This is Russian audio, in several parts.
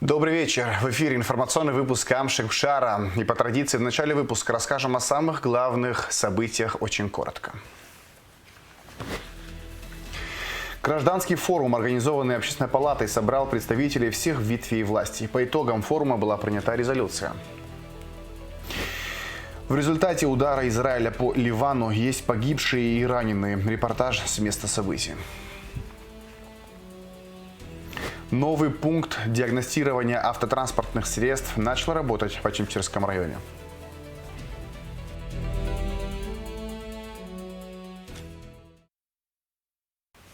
Добрый вечер. В эфире информационный выпуск Амшикшара. И по традиции в начале выпуска расскажем о самых главных событиях очень коротко. Гражданский форум, организованный Общественной палатой, собрал представителей всех ветвей власти. По итогам форума была принята резолюция. В результате удара Израиля по Ливану есть погибшие и раненые. Репортаж с места событий. Новый пункт диагностирования автотранспортных средств начал работать в Ачимчирском районе.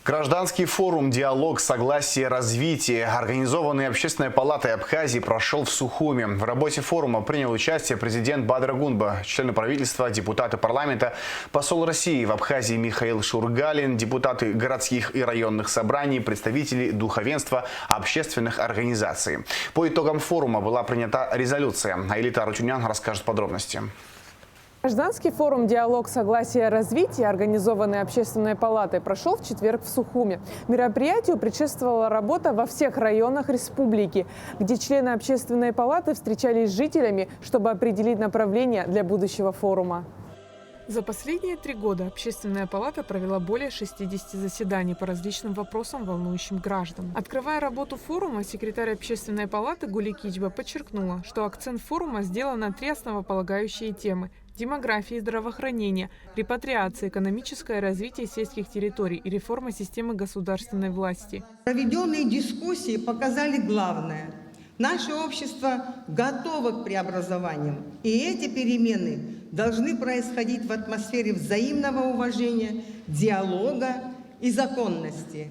Гражданский форум «Диалог, согласие, развитие», организованный Общественной палатой Абхазии, прошел в Сухуми. В работе форума принял участие президент Бадра Гунба, члены правительства, депутаты парламента, посол России в Абхазии Михаил Шургалин, депутаты городских и районных собраний, представители духовенства, общественных организаций. По итогам форума была принята резолюция. Аэлита Арутюнян расскажет подробности. Гражданский форум «Диалог, согласие, развитие», организованный Общественной палатой, прошел в четверг в Сухуми. Мероприятию предшествовала работа во всех районах республики, где члены Общественной палаты встречались с жителями, чтобы определить направление для будущего форума. За последние 3 года Общественная палата провела более 60 заседаний по различным вопросам, волнующим граждан. Открывая работу форума, секретарь Общественной палаты Гули Кичба подчеркнула, что акцент форума сделан на 3 основополагающие темы – демографии, здравоохранения, репатриации, экономическое развитие сельских территорий и реформа системы государственной власти. Проведенные дискуссии показали главное. Наше общество готово к преобразованиям, и эти перемены должны происходить в атмосфере взаимного уважения, диалога и законности.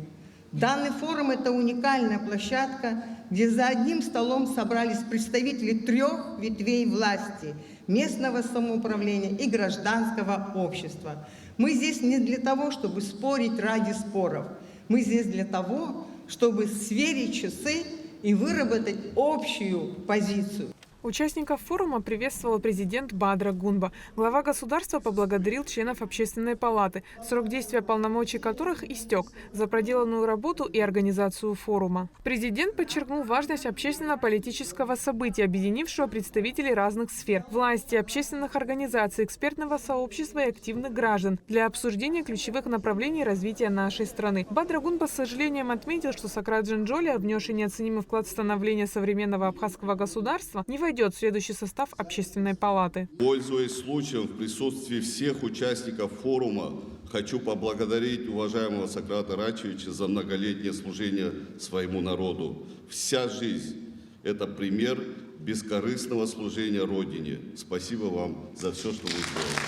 Данный форум – это уникальная площадка, где за одним столом собрались представители 3 ветвей власти – местного самоуправления и гражданского общества. Мы здесь не для того, чтобы спорить ради споров. Мы здесь для того, чтобы сверить часы и выработать общую позицию. Участников форума приветствовал президент Бадра Гунба. Глава государства поблагодарил членов Общественной палаты, срок действия полномочий которых истек, за проделанную работу и организацию форума. Президент подчеркнул важность общественно-политического события, объединившего представителей разных сфер – власти, общественных организаций, экспертного сообщества и активных граждан для обсуждения ключевых направлений развития нашей страны. Бадра Гунба с сожалением отметил, что Сократ Джинджоли, внесший неоценимый вклад в становление современного абхазского государства, не войдет в следующий состав Общественной палаты. Пользуясь случаем, в присутствии всех участников форума, хочу поблагодарить уважаемого Сократа Рачевича за многолетнее служение своему народу. Вся жизнь – это пример бескорыстного служения Родине. Спасибо вам за все, что вы сделали.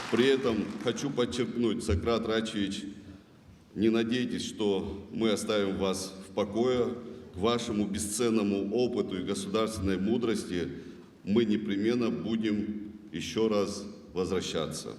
При этом хочу подчеркнуть, Сократ Рачевич, не надейтесь, что мы оставим вас в покое. К вашему бесценному опыту и государственной мудрости мы непременно будем еще раз возвращаться.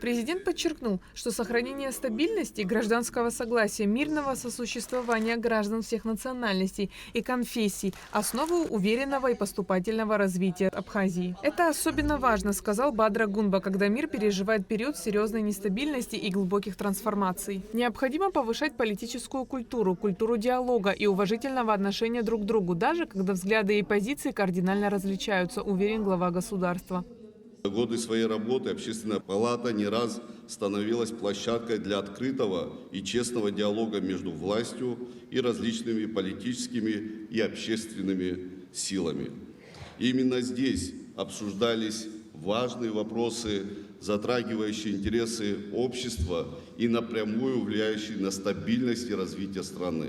Президент подчеркнул, что сохранение стабильности, гражданского согласия, мирного сосуществования граждан всех национальностей и конфессий – основу уверенного и поступательного развития Абхазии. Это особенно важно, сказал Бадра Гунба, когда мир переживает период серьезной нестабильности и глубоких трансформаций. Необходимо повышать политическую культуру, культуру диалога и уважительного отношения друг к другу, даже когда взгляды и позиции кардинально различаются, уверен глава государства. За годы своей работы Общественная палата не раз становилась площадкой для открытого и честного диалога между властью и различными политическими и общественными силами. Именно здесь обсуждались важные вопросы, затрагивающие интересы общества и напрямую влияющие на стабильность и развитие страны.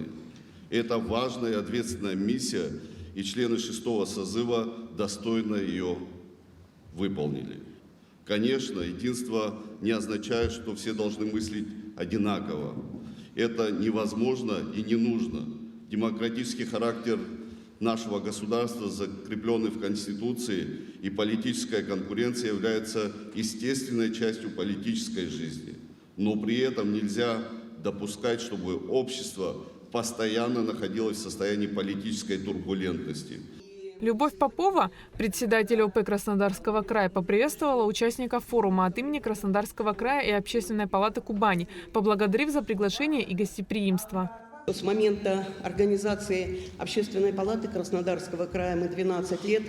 Это важная и ответственная миссия, и члены 6-го созыва достойно ее выполнили. Конечно, единство не означает, что все должны мыслить одинаково. Это невозможно и не нужно. Демократический характер нашего государства, закрепленный в Конституции, и политическая конкуренция являются естественной частью политической жизни. Но при этом нельзя допускать, чтобы общество постоянно находилось в состоянии политической турбулентности. Любовь Попова, председатель ОП Краснодарского края, поприветствовала участников форума от имени Краснодарского края и Общественной палаты Кубани, поблагодарив за приглашение и гостеприимство. С момента организации Общественной палаты Краснодарского края мы 12 лет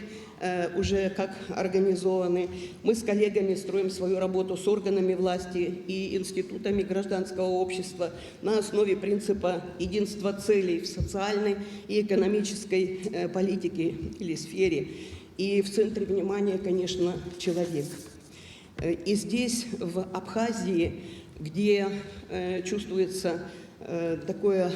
уже как организованы. Мы с коллегами строим свою работу с органами власти и институтами гражданского общества на основе принципа единства целей в социальной и экономической политике или сфере. И в центре внимания, конечно, человек. И здесь, в Абхазии, где чувствуется такое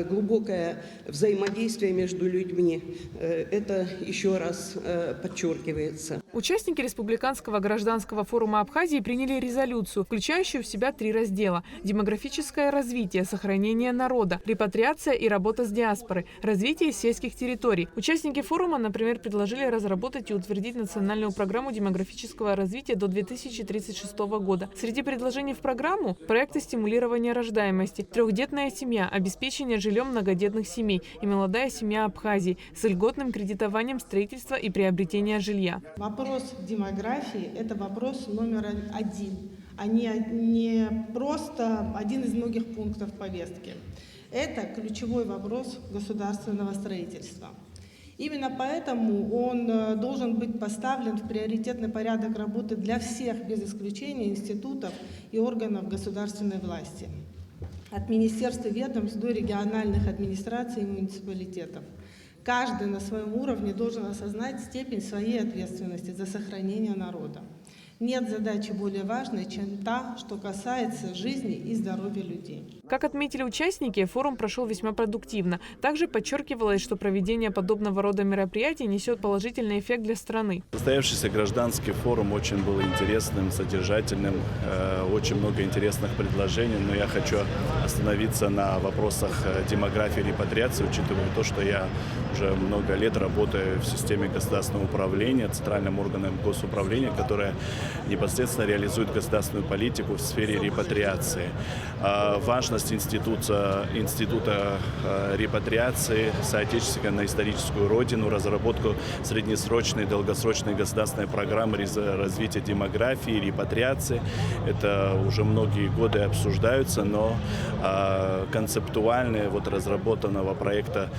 глубокое взаимодействие между людьми, это еще раз подчеркивается. Участники Республиканского гражданского форума Абхазии приняли резолюцию, включающую в себя 3 раздела: демографическое развитие, сохранение народа, репатриация и работа с диаспорой, развитие сельских территорий. Участники форума, например, предложили разработать и утвердить национальную программу демографического развития до 2036 года. Среди предложений в программу – проекты стимулирования рождаемости, трехдетная семья, обеспечение жильем многодетных семей и молодая семья Абхазии с льготным кредитованием строительства и приобретения жилья. Вопрос демографии – это вопрос номер 1, а не просто один из многих пунктов повестки. Это ключевой вопрос государственного строительства. Именно поэтому он должен быть поставлен в приоритетный порядок работы для всех, без исключения, институтов и органов государственной власти. От министерств и ведомств до региональных администраций и муниципалитетов. Каждый на своем уровне должен осознать степень своей ответственности за сохранение народа. Нет задачи более важной, чем та, что касается жизни и здоровья людей. Как отметили участники, форум прошел весьма продуктивно. Также подчеркивалось, что проведение подобного рода мероприятий несет положительный эффект для страны. Состоявшийся гражданский форум очень был интересным, содержательным, очень много интересных предложений, но я хочу остановиться на вопросах демографии и репатриации, учитывая то, что я уже много лет работаю в системе государственного управления, центральным органом госуправления, которое непосредственно реализует государственную политику в сфере репатриации. Важность института репатриации соотечественника на историческую родину, разработку среднесрочной и долгосрочной государственной программы развития демографии, репатриации. Это уже многие годы обсуждаются, но концептуально разработанного проекта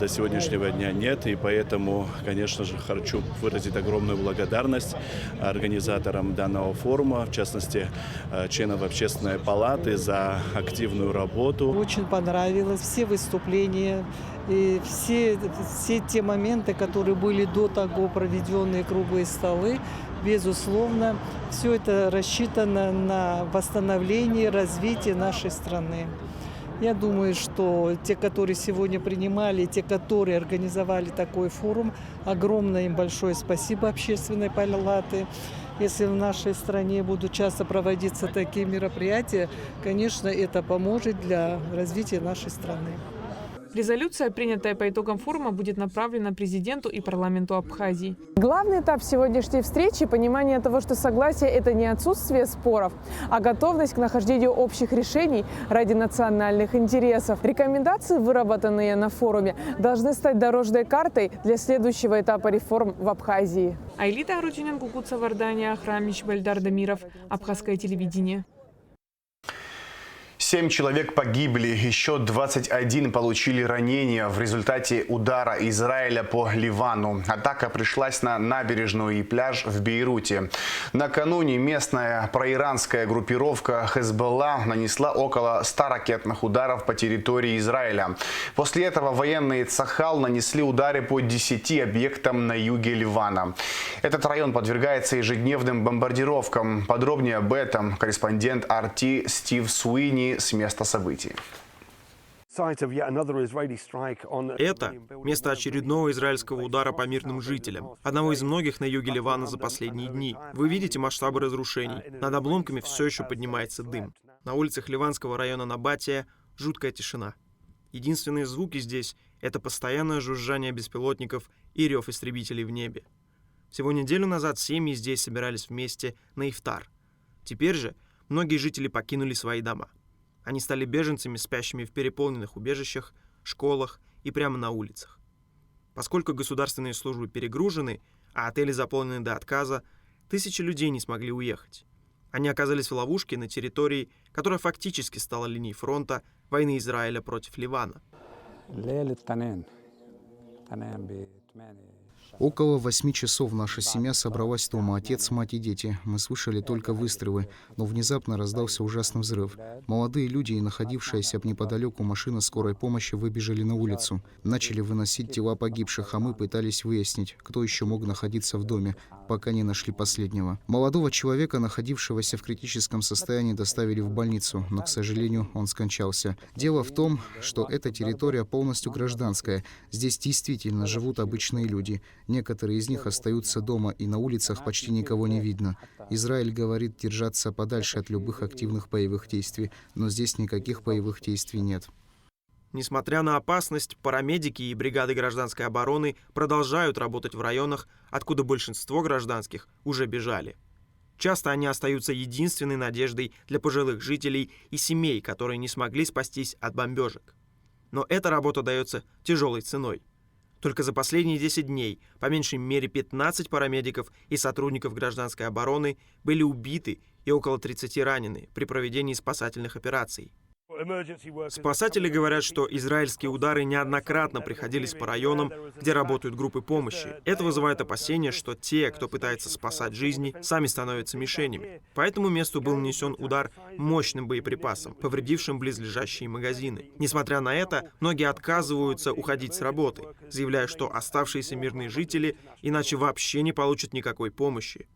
до сегодняшнего дня нет. И поэтому, конечно же, хочу выразить огромную благодарность организаторам данного форума, в частности, членам Общественной палаты, за активную работу. Очень понравилось все выступления, и все те моменты, которые были до того проведенные круглые столы. Безусловно, все это рассчитано на восстановление, развитие нашей страны. Я думаю, что те, которые сегодня принимали, те, которые организовали такой форум, огромное им большое спасибо Общественной палаты. Если в нашей стране будут часто проводиться такие мероприятия, конечно, это поможет для развития нашей страны. Резолюция, принятая по итогам форума, будет направлена президенту и парламенту Абхазии. Главный этап сегодняшней встречи – понимание того, что согласие – это не отсутствие споров, а готовность к нахождению общих решений ради национальных интересов. Рекомендации, выработанные на форуме, должны стать дорожной картой для следующего этапа реформ в Абхазии. Айлита Арутюнян, Кукуца Вардания, Храмич, Бальдар Дамиров. Абхазское телевидение. 7 человек погибли, еще 21 получили ранения в результате удара Израиля по Ливану. Атака пришлась на набережную и пляж в Бейруте. Накануне местная проиранская группировка Хезболла нанесла около 100 ракетных ударов по территории Израиля. После этого военные Цахал нанесли удары по 10 объектам на юге Ливана. Этот район подвергается ежедневным бомбардировкам. Подробнее об этом корреспондент RT Стив Суини с места событий. Это место очередного израильского удара по мирным жителям, одного из многих на юге Ливана за последние дни. Вы видите масштабы разрушений. Над обломками все еще поднимается дым. На улицах ливанского района Набатия жуткая тишина. Единственные звуки здесь — это постоянное жужжание беспилотников и рев истребителей в небе. Всего неделю назад семьи здесь собирались вместе на ифтар. Теперь же многие жители покинули свои дома. Они стали беженцами, спящими в переполненных убежищах, школах и прямо на улицах. Поскольку государственные службы перегружены, а отели заполнены до отказа, тысячи людей не смогли уехать. Они оказались в ловушке на территории, которая фактически стала линией фронта войны Израиля против Ливана. Около 8 часов наша семья собралась дома, отец, мать и дети. Мы слышали только выстрелы, но внезапно раздался ужасный взрыв. Молодые люди и находившаяся неподалеку машина скорой помощи выбежали на улицу. Начали выносить тела погибших, а мы пытались выяснить, кто еще мог находиться в доме, пока не нашли последнего. Молодого человека, находившегося в критическом состоянии, доставили в больницу, но, к сожалению, он скончался. Дело в том, что эта территория полностью гражданская. Здесь действительно живут обычные люди. Некоторые из них остаются дома, и на улицах почти никого не видно. Израиль говорит держаться подальше от любых активных боевых действий, но здесь никаких боевых действий нет. Несмотря на опасность, парамедики и бригады гражданской обороны продолжают работать в районах, откуда большинство гражданских уже бежали. Часто они остаются единственной надеждой для пожилых жителей и семей, которые не смогли спастись от бомбежек. Но эта работа дается тяжелой ценой. Только за последние 10 дней по меньшей мере 15 парамедиков и сотрудников гражданской обороны были убиты и около 30 ранены при проведении спасательных операций. Спасатели говорят, что израильские удары неоднократно приходились по районам, где работают группы помощи. Это вызывает опасения, что те, кто пытается спасать жизни, сами становятся мишенями. По этому месту был нанесен удар мощным боеприпасом, повредившим близлежащие магазины. Несмотря на это, многие отказываются уходить с работы, заявляя, что оставшиеся мирные жители иначе вообще не получат никакой помощи.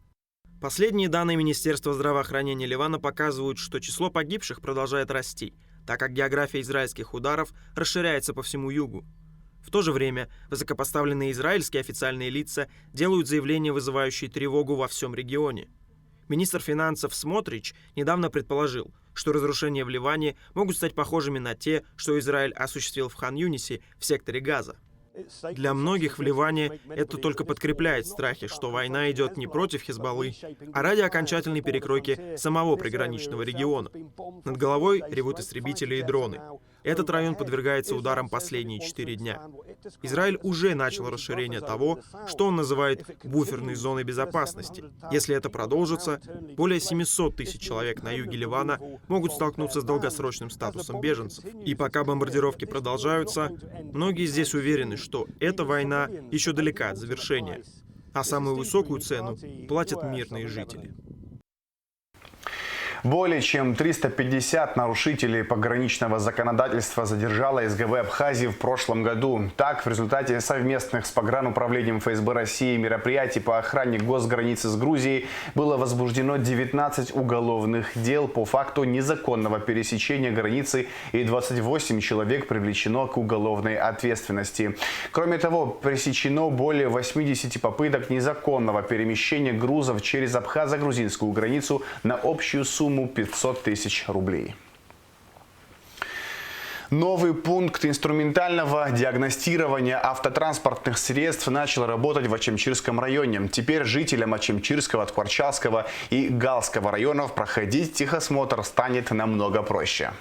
Последние данные Министерства здравоохранения Ливана показывают, что число погибших продолжает расти, так как география израильских ударов расширяется по всему югу. В то же время высокопоставленные израильские официальные лица делают заявления, вызывающие тревогу во всем регионе. Министр финансов Смотрич недавно предположил, что разрушения в Ливане могут стать похожими на те, что Израиль осуществил в Хан-Юнисе в секторе Газа. Для многих в Ливане это только подкрепляет страхи, что война идет не против Хизбаллы, а ради окончательной перекройки самого приграничного региона. Над головой ревут истребители и дроны. Этот район подвергается ударам последние 4 дня. Израиль уже начал расширение того, что он называет буферной зоной безопасности. Если это продолжится, более 700 тысяч человек на юге Ливана могут столкнуться с долгосрочным статусом беженцев. И пока бомбардировки продолжаются, многие здесь уверены, что эта война еще далека от завершения, а самую высокую цену платят мирные жители. Более чем 350 нарушителей пограничного законодательства задержала СГВ Абхазии в прошлом году. Так, в результате совместных с Погрануправлением ФСБ России мероприятий по охране госграницы с Грузией было возбуждено 19 уголовных дел по факту незаконного пересечения границы, и 28 человек привлечено к уголовной ответственности. Кроме того, пресечено более 80 попыток незаконного перемещения грузов через абхазо-грузинскую границу на общую сумму 500 тысяч рублей. Новый пункт инструментального диагностирования автотранспортных средств начал работать в Ачимчирском районе. Теперь жителям Ачимчирского, Тхварчалского и Галского районов проходить техосмотр станет намного проще.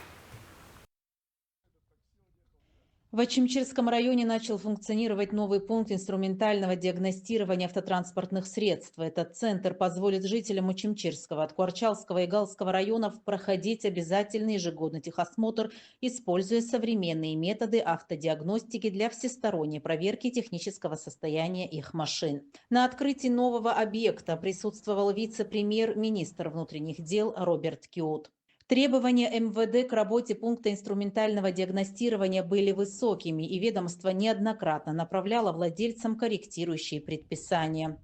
В Ачимчирском районе начал функционировать новый пункт инструментального диагностирования автотранспортных средств. Этот центр позволит жителям Ачимчирского, Тхварчалского и Галского районов проходить обязательный ежегодный техосмотр, используя современные методы автодиагностики для всесторонней проверки технического состояния их машин. На открытии нового объекта присутствовал вице-премьер-министр внутренних дел Роберт Киот. Требования МВД к работе пункта инструментального диагностирования были высокими, и ведомство неоднократно направляло владельцам корректирующие предписания.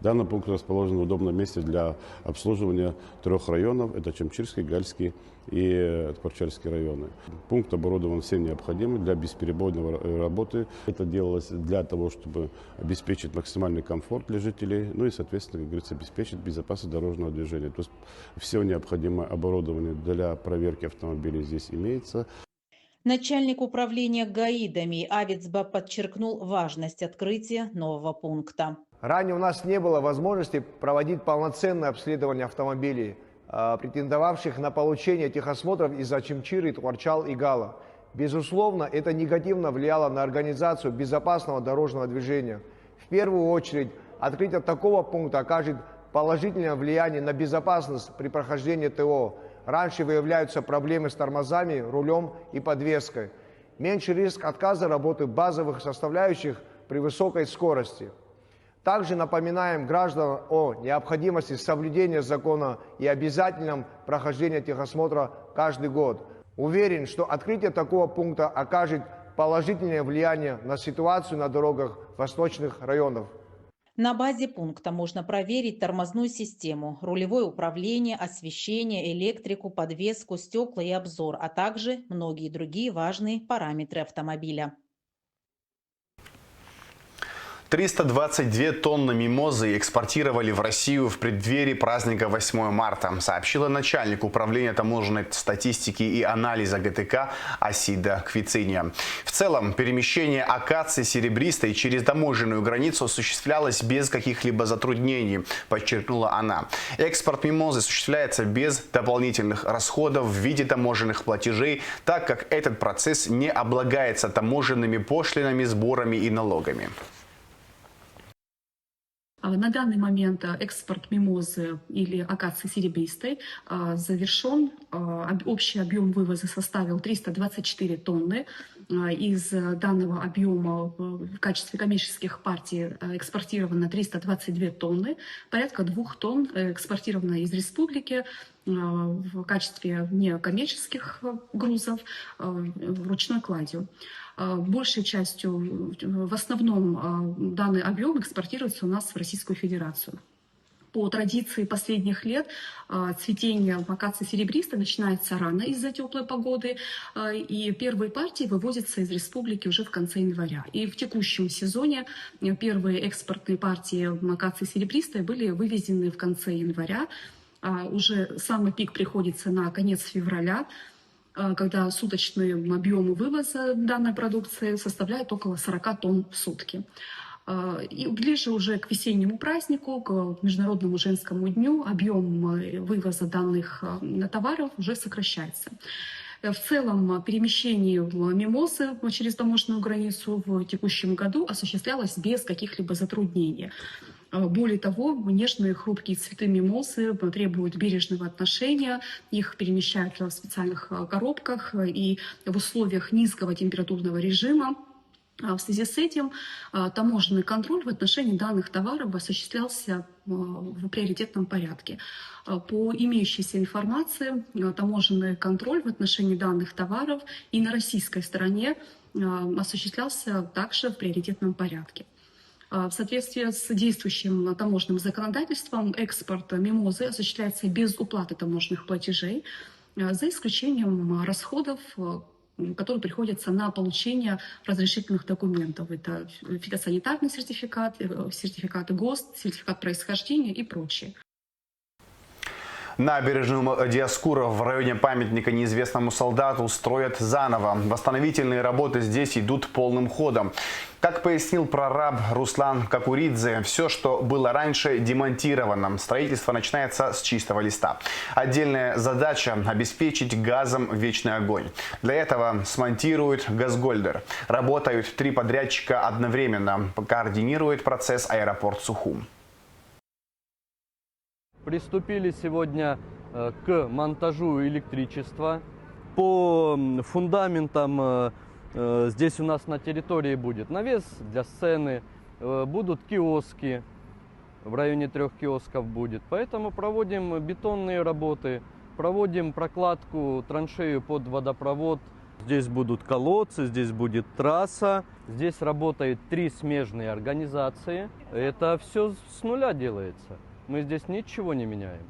Данный пункт расположен в удобном месте для обслуживания 3 районов. Это Ачимчирский, Гальский и Тхварчальский районы. Пункт оборудован всем необходимым для бесперебойной работы. Это делалось для того, чтобы обеспечить максимальный комфорт для жителей, ну и, соответственно, как говорится, обеспечить безопасность дорожного движения. То есть все необходимое оборудование для проверки автомобилей здесь имеется. Начальник управления ГАИ Авицба подчеркнул важность открытия нового пункта. Ранее у нас не было возможности проводить полноценное обследование автомобилей, претендовавших на получение техосмотров из Ачимчиры, Тхварчал и Гала. Безусловно, это негативно влияло на организацию безопасного дорожного движения. В первую очередь, открытие такого пункта окажет положительное влияние на безопасность при прохождении ТО. Раньше выявляются проблемы с тормозами, рулем и подвеской. Меньше риск отказа работы базовых составляющих при высокой скорости. Также напоминаем гражданам о необходимости соблюдения закона и обязательном прохождении техосмотра каждый год. Уверен, что открытие такого пункта окажет положительное влияние на ситуацию на дорогах восточных районов. На базе пункта можно проверить тормозную систему, рулевое управление, освещение, электрику, подвеску, стекла и обзор, а также многие другие важные параметры автомобиля. 322 тонны мимозы экспортировали в Россию в преддверии праздника 8 марта, сообщила начальник управления таможенной статистики и анализа ГТК Асида Квициния. В целом, перемещение акации серебристой через таможенную границу осуществлялось без каких-либо затруднений, подчеркнула она. Экспорт мимозы осуществляется без дополнительных расходов в виде таможенных платежей, так как этот процесс не облагается таможенными пошлинами, сборами и налогами. На данный момент экспорт мимозы или акации серебристой завершен. Общий объем вывоза составил 324 тонны. Из данного объема в качестве коммерческих партий экспортировано 322 тонны. Порядка 2 тонн экспортировано из республики в качестве некоммерческих грузов ручной кладью. Большей частью, в основном, данный объем экспортируется у нас в Российскую Федерацию. По традиции последних лет цветение акации серебристой начинается рано из-за теплой погоды, и первые партии вывозятся из республики уже в конце января. И в текущем сезоне первые экспортные партии акации серебристой были вывезены в конце января. Уже самый пик приходится на конец февраля, когда суточные объемы вывоза данной продукции составляют около 40 тонн в сутки. И ближе уже к весеннему празднику, к Международному женскому дню, объем вывоза данных товаров уже сокращается. В целом, перемещение мимозы через таможенную границу в текущем году осуществлялось без каких-либо затруднений. Более того, нежные хрупкие цветы мимозы требуют бережного отношения, их перемещают в специальных коробках и в условиях низкого температурного режима. В связи с этим таможенный контроль в отношении данных товаров осуществлялся в приоритетном порядке. По имеющейся информации, таможенный контроль в отношении данных товаров и на российской стороне осуществлялся также в приоритетном порядке. В соответствии с действующим таможенным законодательством экспорт мимозы осуществляется без уплаты таможенных платежей, за исключением расходов, которые приходятся на получение разрешительных документов. Это фитосанитарный сертификат, сертификат ГОСТ, сертификат происхождения и прочее. Набережную Диаскура в районе памятника неизвестному солдату строят заново. Восстановительные работы здесь идут полным ходом. Как пояснил прораб Руслан Какуридзе, все, что было раньше, демонтировано. Строительство начинается с чистого листа. Отдельная задача – обеспечить газом вечный огонь. Для этого смонтируют Газгольдер. Работают 3 подрядчика одновременно. Координирует процесс аэропорт Сухум. Приступили сегодня к монтажу электричества. По фундаментам здесь у нас на территории будет навес для сцены, будут киоски, в районе 3 киосков будет. Поэтому проводим бетонные работы, проводим прокладку траншею под водопровод. Здесь будут колодцы, здесь будет трасса. Здесь работает 3 смежные организации. Это все с нуля делается. Мы здесь ничего не меняем.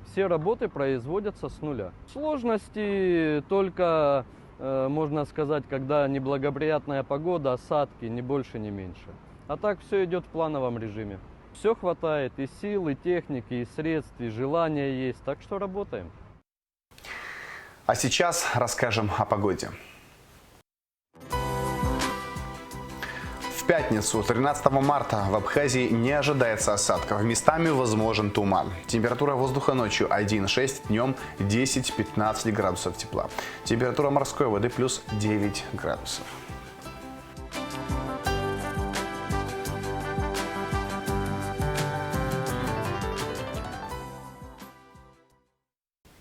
Все работы производятся с нуля. Сложности только, можно сказать, когда неблагоприятная погода, осадки, ни больше, ни меньше. А так все идет в плановом режиме. Все хватает, и сил, и техники, и средств, и желания есть. Так что работаем. А сейчас расскажем о погоде. пятницу, 13 марта, в Абхазии не ожидается осадков. Местами возможен туман. Температура воздуха ночью 1,6, днем 10-15 градусов тепла. Температура морской воды плюс 9 градусов.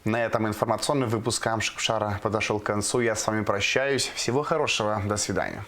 На этом информационный выпуск Амшикшара подошел к концу. Я с вами прощаюсь. Всего хорошего. До свидания.